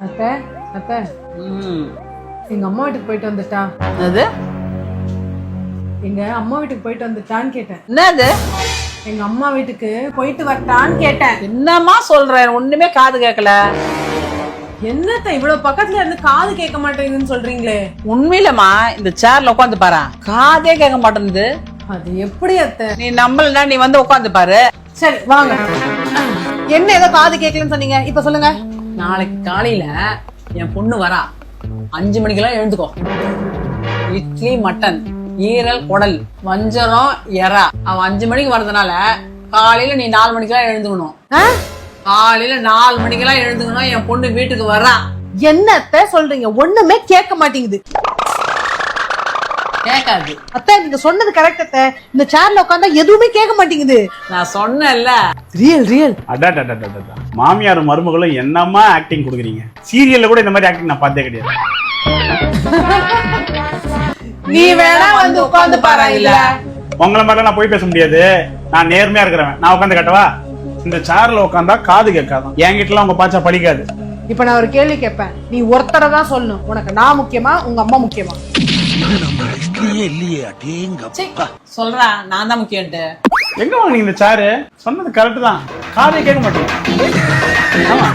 அத்தை அத்தை எங்க அம்மா வீட்டுக்கு போயிட்டு வந்துட்டா. என்னது? எங்க அம்மா வீட்டுக்கு போயிட்டு வந்துட்டான்னு கேட்டேன். என்னது? எங்க அம்மா வீட்டுக்கு போயிட்டு வரட்டான்னு கேட்டேன். என்னம்மா சொல்ற? ஒண்ணுமே காது கேட்கல. என்னத்த இவ்வளவு பக்கத்துல இருந்து காது கேட்க மாட்டேங்குதுன்னு சொல்றீங்களே? உண்மையிலமா இந்த சேர்ல உட்காந்து பாரு, காதே கேட்க மாட்டேங்குது. அது எப்படி அத்தை? நீ நம்பலன்னா நீ வந்து உட்காந்து பாரு. சரி வாங்க. என்ன ஏதோ காது கேட்கலன்னு சொன்னீங்க, இப்ப சொல்லுங்க. நாளைக்கு காலையில என் பொண்ணு வரா, 5 மணிக்கெல்லாம் எழுந்துக்கோ. இட்லி, மட்டன், ஈரல், குடல், வஞ்சரம், எறா. அவன் 5 மணிக்கு வர்றதுனால காலையில நீ 4 மணிக்கெல்லாம் எழுந்துக்கணும். காலையில 4 மணிக்கெல்லாம் எழுந்துக்கணும். என் பொண்ணு வீட்டுக்கு வர்றா. என்னத்த சொல்றீங்க? ஒண்ணுமே கேட்க மாட்டேங்குது. கேட்காது அத்தை, நீங்க சொன்னது கரெக்ட் அத்தை. இந்த சேர்ல உட்கார்ந்தா எதுவுமே கேட்க மாட்டேங்குது. நான் சொன்னேன்ல. ரியல் அடடடடடடா. மாமியார் மருமகளும் என்னமா ஆக்டிங் கொடுக்குறீங்க? சீரியல்ல கூட இந்த மாதிரி ஆக்டிங் நான் பார்த்தே கிடையாது. நீ வேணா வந்து உட்கார்ந்து பாரு. இல்ல உங்களை மாதிரி நான் போய் பேச முடியாது. நான் நேர்மையா இருக்கிறவன். நான் உட்காந்து கட்டவா? இந்த சேர்ல உட்காந்தா காது கேட்காதான். என்கிட்ட உங்க பாச்சா படிக்காது. இப்ப நான் ஒரு கேள்வி கேட்பேன், நீ ஒருத்தரை தான் சொல்லணும். உனக்கு நான் முக்கியமா, உங்க அம்மா முக்கியமா? சொல்றா, நான் தான் முக்கியன்ட்டு. எங்க வாங்க இந்த சேரு? சொன்னது கரெக்ட் தான். காதை கேட்க மாட்டேங்க. ஆமா.